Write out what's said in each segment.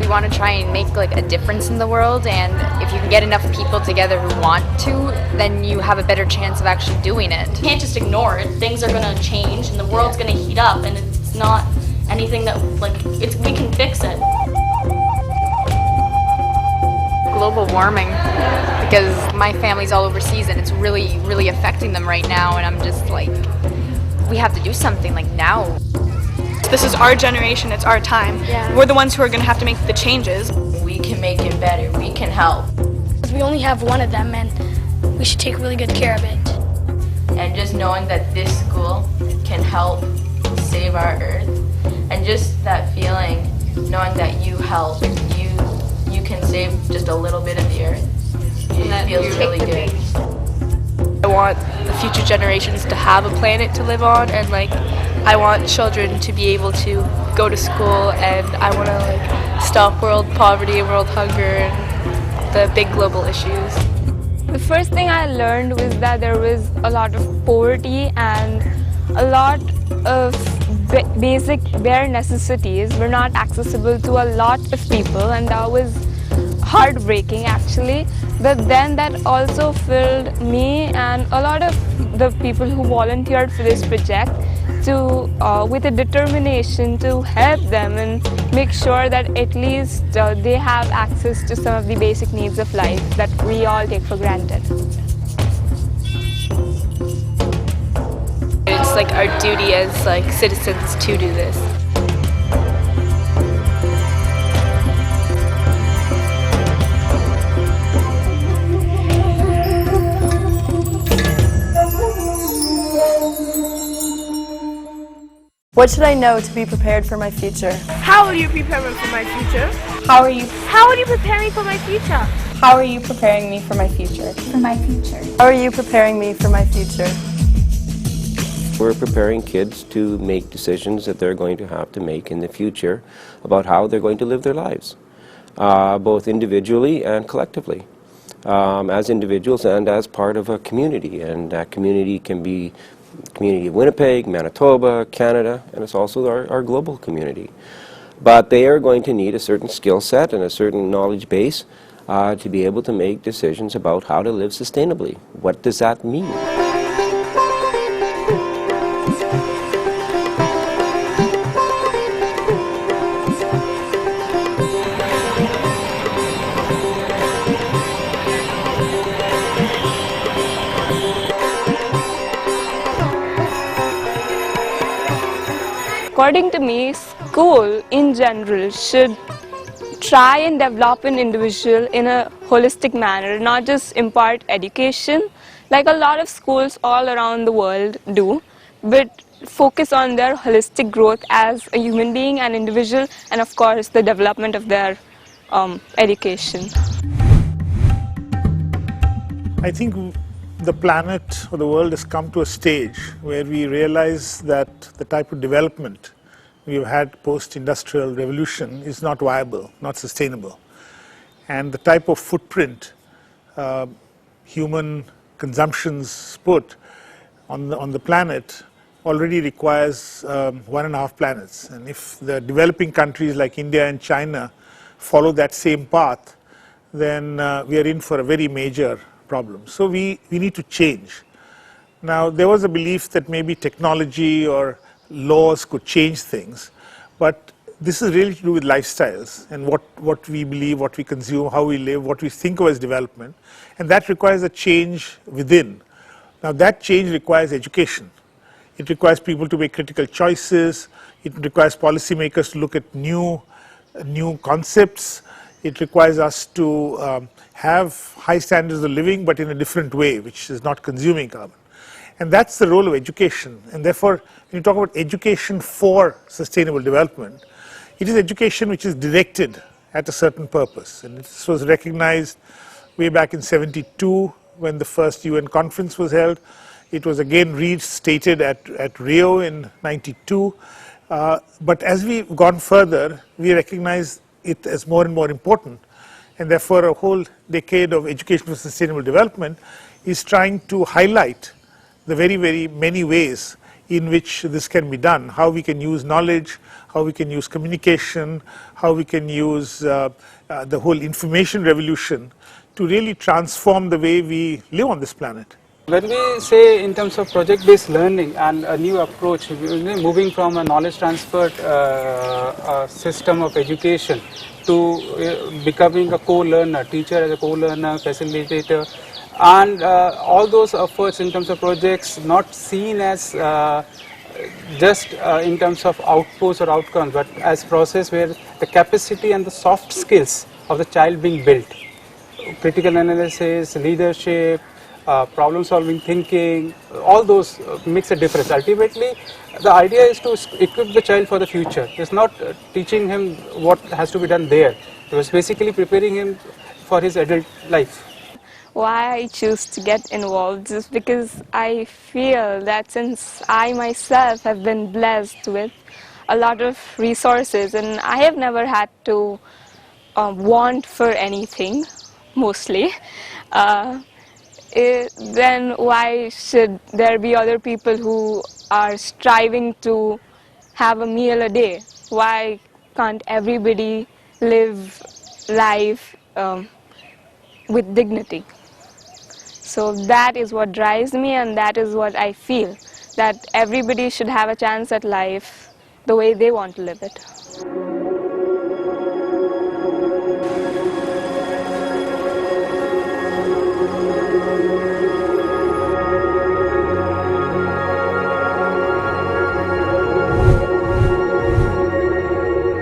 you want to try and make like a difference in the world, and if you can get enough people together who want to, then you have a better chance of actually doing it. You can't just ignore it. Things are going to change and the world's going to heat up, and it's not anything that we can fix it. Global warming, because my family's all overseas and it's really affecting them right now, and I'm just like, we have to do something like now. This is our generation, it's our time. Yeah. We're the ones who are going to have to make the changes. We can make it better, we can help. We only have one of them and we should take really good care of it. And just knowing that this school can help save our earth, and just that feeling, knowing that you help, you can save just a little bit of the earth, it feels really good. I want the future generations to have a planet to live on, and I want children to be able to go to school, and I want to stop world poverty and world hunger and the big global issues. The first thing I learned was that there was a lot of poverty and a lot of basic bare necessities were not accessible to a lot of people, and that was heartbreaking actually. But then that also filled me and a lot of the people who volunteered for this project with a determination to help them and make sure that at least they have access to some of the basic needs of life that we all take for granted. It's like our duty as citizens to do this. What should I know to be prepared for my future? How will you prepare me for my future? How will you prepare me for my future? How are you preparing me for my future? For my future. How are you preparing me for my future? We're preparing kids to make decisions that they're going to have to make in the future about how they're going to live their lives, both individually and collectively, as individuals and as part of a community. And that community can be the community of Winnipeg, Manitoba, Canada, and it's also our global community. But they are going to need a certain skill set and a certain knowledge base to be able to make decisions about how to live sustainably. What does that mean? According to me, school in general should try and develop an individual in a holistic manner, not just impart education like a lot of schools all around the world do, but focus on their holistic growth as a human being and individual, and of course the development of their education. I think the planet or the world has come to a stage where we realize that the type of development we've had post-industrial revolution is not viable, not sustainable. And the type of footprint human consumptions put on the planet already requires 1.5 planets. And if the developing countries like India and China follow that same path, then we are in for a very major problem. So we need to change. Now, there was a belief that maybe technology or laws could change things, but this is really to do with lifestyles and what we believe, what we consume, how we live, what we think of as development, and that requires a change within. Now, that change requires education. It requires people to make critical choices. It requires policymakers to look at new concepts. It requires us to have high standards of living, but in a different way, which is not consuming carbon. And that's the role of education. And therefore, when you talk about education for sustainable development, it is education which is directed at a certain purpose. And this was recognized way back in '72 when the first UN conference was held. It was again restated at Rio in '92. But as we've gone further, we recognize it as more and more important. And therefore, a whole decade of education for sustainable development is trying to highlight the very, very many ways in which this can be done, how we can use knowledge, how we can use communication, how we can use the whole information revolution to really transform the way we live on this planet. When we say in terms of project-based learning and a new approach, moving from a knowledge transfer system of education to becoming a co-learner, teacher as a co-learner, facilitator, and all those efforts in terms of projects not seen as just in terms of outputs or outcomes, but as process where the capacity and the soft skills of the child being built. Critical analysis, leadership, problem-solving thinking, all those makes a difference. Ultimately, the idea is to equip the child for the future. It's not teaching him what has to be done there. It was basically preparing him for his adult life. Why I choose to get involved is because I feel that since I myself have been blessed with a lot of resources and I have never had to want for anything, mostly, then why should there be other people who are striving to have a meal a day? Why can't everybody live life with dignity? So that is what drives me, and that is what I feel, that everybody should have a chance at life the way they want to live it.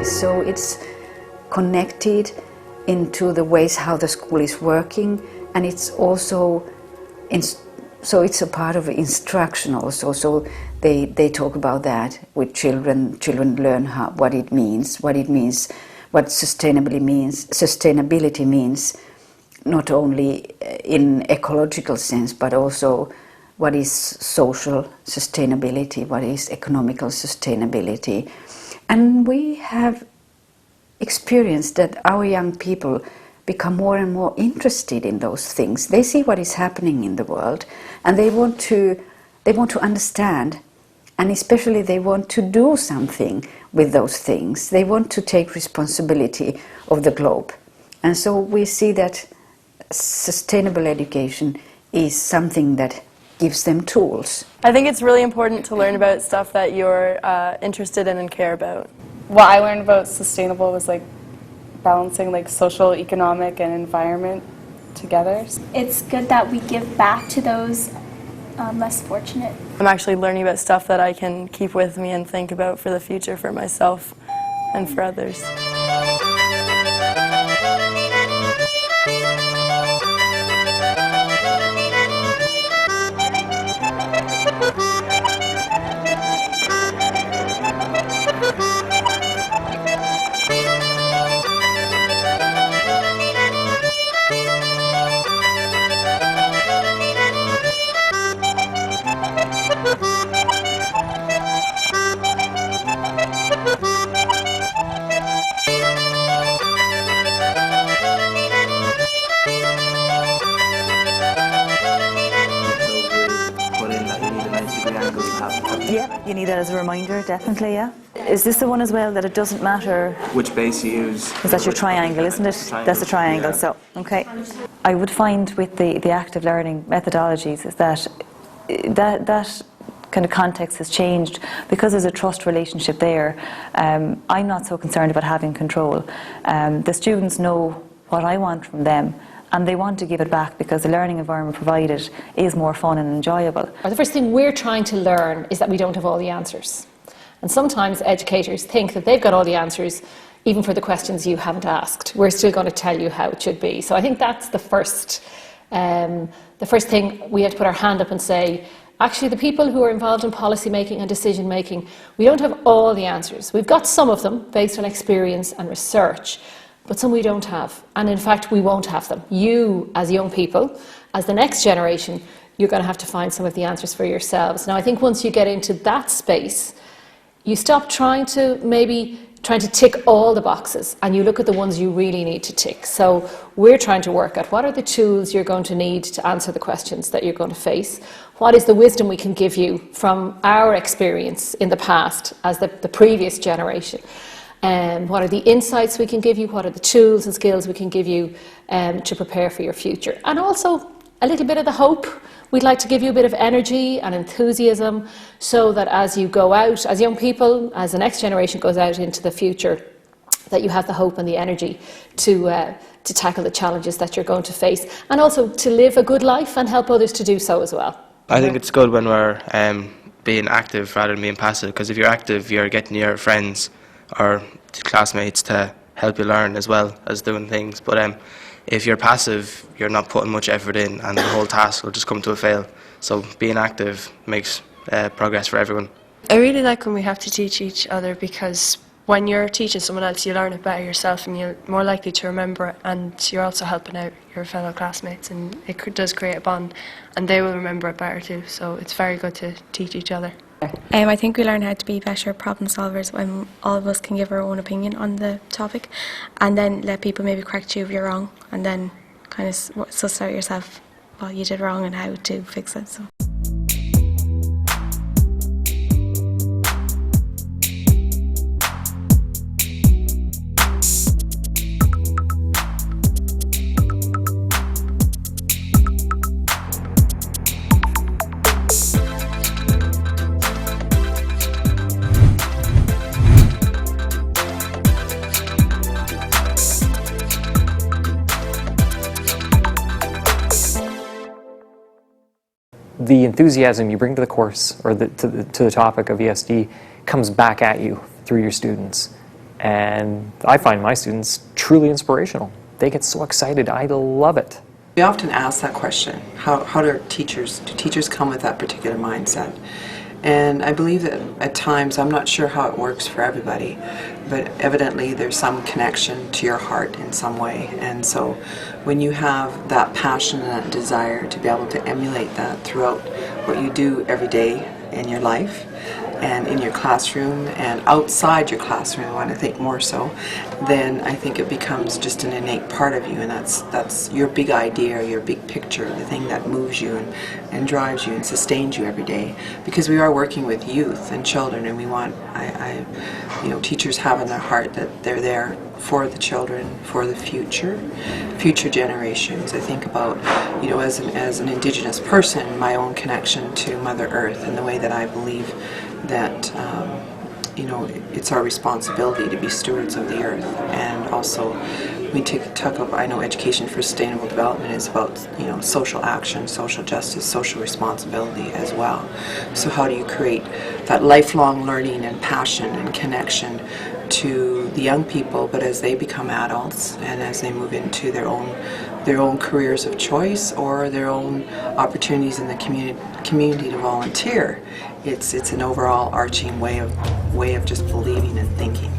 So it's connected into the ways how the school is working, and it's also so it's a part of instruction also. So they talk about that with children. Children learn what it means, what sustainability means, not only in ecological sense, but also what is social sustainability, what is economical sustainability. And we have experienced that our young people become more and more interested in those things. They see what is happening in the world, and they want to understand, and especially they want to do something with those things. They want to take responsibility of the globe. And so we see that sustainable education is something that gives them tools. I think it's really important to learn about stuff that you're interested in and care about. What I learned about sustainable was like balancing like social, economic, and environment together. It's good that we give back to those less fortunate. I'm actually learning about stuff that I can keep with me and think about for the future for myself and for others. Yeah, you need that as a reminder, definitely, yeah. Is this the one as well that it doesn't matter which base you use? Is that your triangle, isn't it? That's the triangle, yeah. So, okay. I would find with the active learning methodologies is that kind of context has changed because there's a trust relationship there. I'm not so concerned about having control. The students know what I want from them, and they want to give it back because the learning environment provided is more fun and enjoyable. The first thing we're trying to learn is that we don't have all the answers. And sometimes educators think that they've got all the answers even for the questions you haven't asked. We're still going to tell you how it should be. So I think that's the first thing we have to put our hand up and say, actually the people who are involved in policy making and decision making, we don't have all the answers. We've got some of them based on experience and research, but some we don't have, and in fact we won't have them. You, as young people, as the next generation, you're going to have to find some of the answers for yourselves. Now I think once you get into that space, you stop trying to tick all the boxes, and you look at the ones you really need to tick. So we're trying to work out what are the tools you're going to need to answer the questions that you're going to face, What is the wisdom we can give you from our experience in the past as the previous generation? What are the insights we can give you? What are the tools and skills we can give you to prepare for your future? And also a little bit of the hope. We'd like to give you a bit of energy and enthusiasm so that as you go out, as young people, as the next generation goes out into the future, that you have the hope and the energy to tackle the challenges that you're going to face, and also to live a good life and help others to do so as well. I think it's good when we're being active rather than being passive, because if you're active, you're getting your friends or classmates to help you learn as well as doing things. But if you're passive, you're not putting much effort in, and the whole task will just come to a fail. So being active makes progress for everyone. I really like when we have to teach each other, because when you're teaching someone else, you learn it better yourself and you're more likely to remember it, and you're also helping out your fellow classmates, and it does create a bond, and they will remember it better too. So it's very good to teach each other. I think we learn how to be better problem solvers when all of us can give our own opinion on the topic, and then let people maybe correct you if you're wrong, and then kind of suss out yourself what you did wrong and how to fix it. So. The enthusiasm you bring to the course or to the topic of ESD comes back at you through your students. And I find my students truly inspirational. They get so excited. I love it. We often ask that question, how do teachers come with that particular mindset? And I believe that at times, I'm not sure how it works for everybody, but evidently there's some connection to your heart in some way. And so when you have that passion and that desire to be able to emulate that throughout what you do every day in your life, and in your classroom and outside your classroom, I want to think more so, then I think it becomes just an innate part of you, and that's your big idea, your big picture, the thing that moves you and drives you and sustains you every day. Because we are working with youth and children, and we want, teachers have in their heart that they're there for the children, for the future generations. I think about, as an Indigenous person, my own connection to Mother Earth, and the way that I believe that it's our responsibility to be stewards of the earth. And also we talk about, I know education for sustainable development is about social action, social justice, social responsibility as well. So how do you create that lifelong learning and passion and connection to the young people, but as they become adults and as they move into their own careers of choice or their own opportunities in the community to volunteer, it's an overall arching way of just believing and thinking.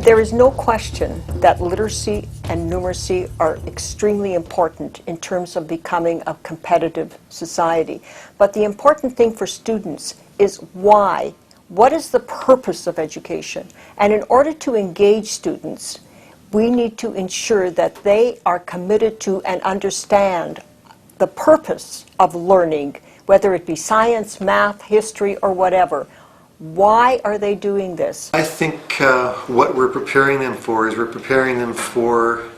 There is no question that literacy and numeracy are extremely important in terms of becoming a competitive society. But the important thing for students is why. What is the purpose of education? And in order to engage students, we need to ensure that they are committed to and understand the purpose of learning, whether it be science, math, history, or whatever. Why are they doing this? I think what we're preparing them for is we're preparing them for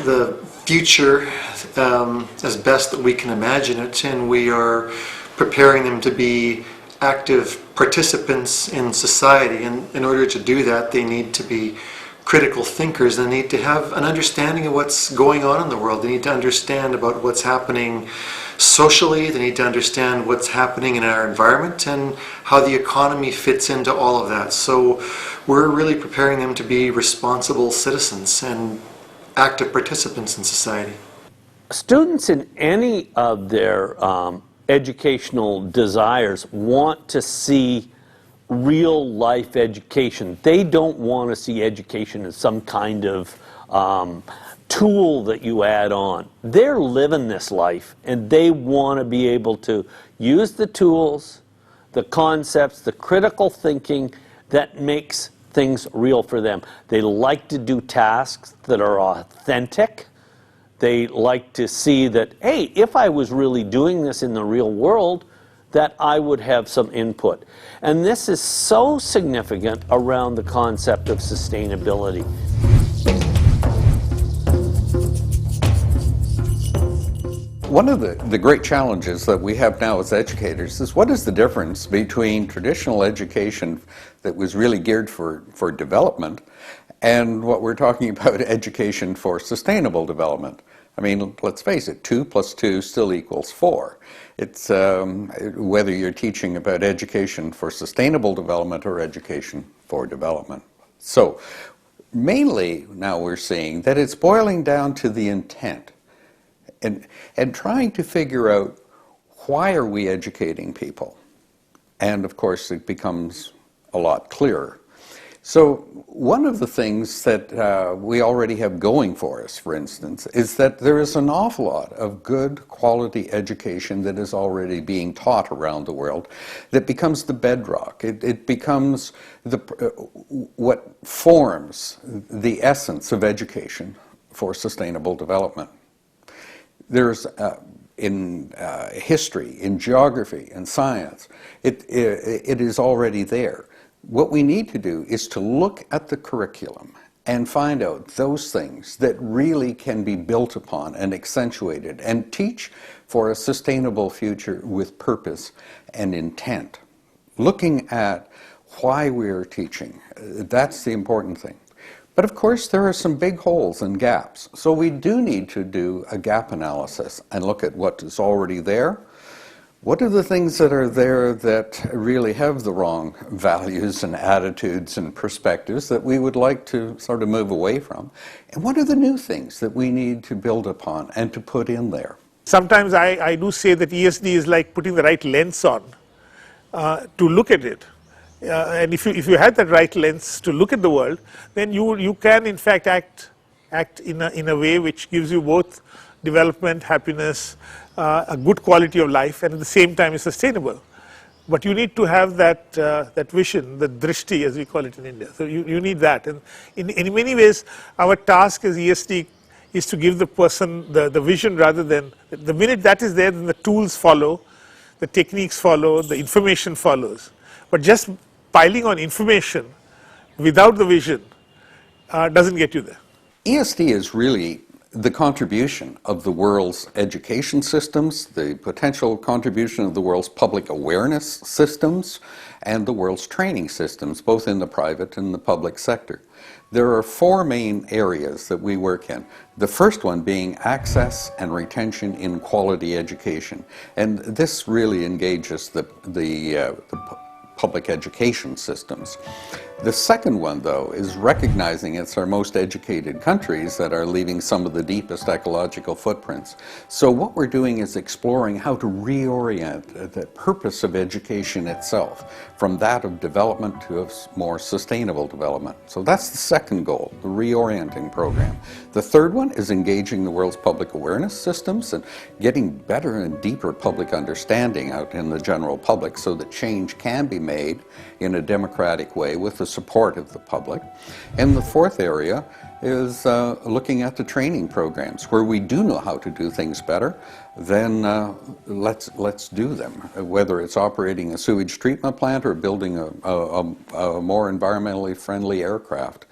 the future as best that we can imagine it, and we are preparing them to be active participants in society. And in order to do that, they need to be critical thinkers. They need to have an understanding of what's going on in the world. They need to understand about what's happening socially. They need to understand what's happening in our environment and how the economy fits into all of that. So we're really preparing them to be responsible citizens and active participants in society. Students in any of their educational desires want to see real life education. They don't want to see education as some kind of tool that you add on. They're living this life, and they want to be able to use the tools, the concepts, the critical thinking that makes things real for them. They like to do tasks that are authentic. They like to see that, hey, if I was really doing this in the real world, that I would have some input. And this is so significant around the concept of sustainability. One of the great challenges that we have now as educators is what is the difference between traditional education that was really geared for development and what we're talking about education for sustainable development. I mean, let's face it, 2 + 2 still equals 4. It's whether you're teaching about education for sustainable development or education for development. So mainly now we're seeing that it's boiling down to the intent. And trying to figure out why are we educating people? And of course it becomes a lot clearer. So one of the things that we already have going for us, for instance, is that there is an awful lot of good quality education that is already being taught around the world that becomes the bedrock. It becomes what forms the essence of education for sustainable development. There's in history, in geography, in science, it is already there. What we need to do is to look at the curriculum and find out those things that really can be built upon and accentuated and teach for a sustainable future with purpose and intent. Looking at why we are teaching, that's the important thing. But of course there are some big holes and gaps. So we do need to do a gap analysis and look at what is already there. What are the things that are there that really have the wrong values and attitudes and perspectives that we would like to sort of move away from? And what are the new things that we need to build upon and to put in there? Sometimes I do say that ESD is like putting the right lens on to look at it. And if you had that right lens to look at the world, then you can in fact act in a way which gives you both development, happiness, a good quality of life, and at the same time is sustainable. But you need to have that vision, the drishti as we call it in India. So you need that. And in many ways, our task as ESD is to give the person the vision rather than, the minute that is there, then the tools follow, the techniques follow, the information follows. But just piling on information without the vision doesn't get you there. ESD is really the contribution of the world's education systems, the potential contribution of the world's public awareness systems, and the world's training systems, both in the private and the public sector. There are 4 main areas that we work in. The first one being access and retention in quality education. And this really engages the public education systems. The second one, though, is recognizing it's our most educated countries that are leaving some of the deepest ecological footprints. So what we're doing is exploring how to reorient the purpose of education itself from that of development to a more sustainable development. So that's the second goal, the reorienting program. The third one is engaging the world's public awareness systems and getting better and deeper public understanding out in the general public so that change can be made in a democratic way with the support of the public. And the fourth area is looking at the training programs. Where we do know how to do things better, then let's do them. Whether it's operating a sewage treatment plant or building a more environmentally friendly aircraft.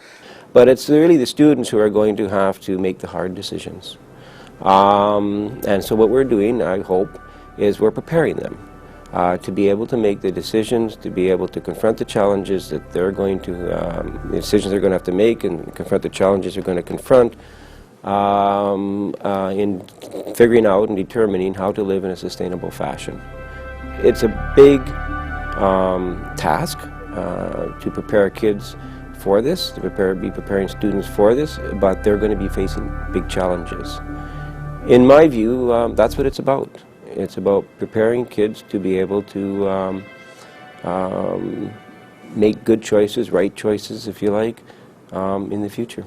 But it's really the students who are going to have to make the hard decisions. And so what we're doing, I hope, is we're preparing them to be able to make the decisions, to be able to confront the challenges that they're going to, the decisions they're going to have to make, and confront the challenges they're going to confront in figuring out and determining how to live in a sustainable fashion. It's a big task to prepare kids for this, to be preparing students for this, but they're going to be facing big challenges. In my view, that's what it's about. It's about preparing kids to be able to make good choices, right choices, if you like, in the future.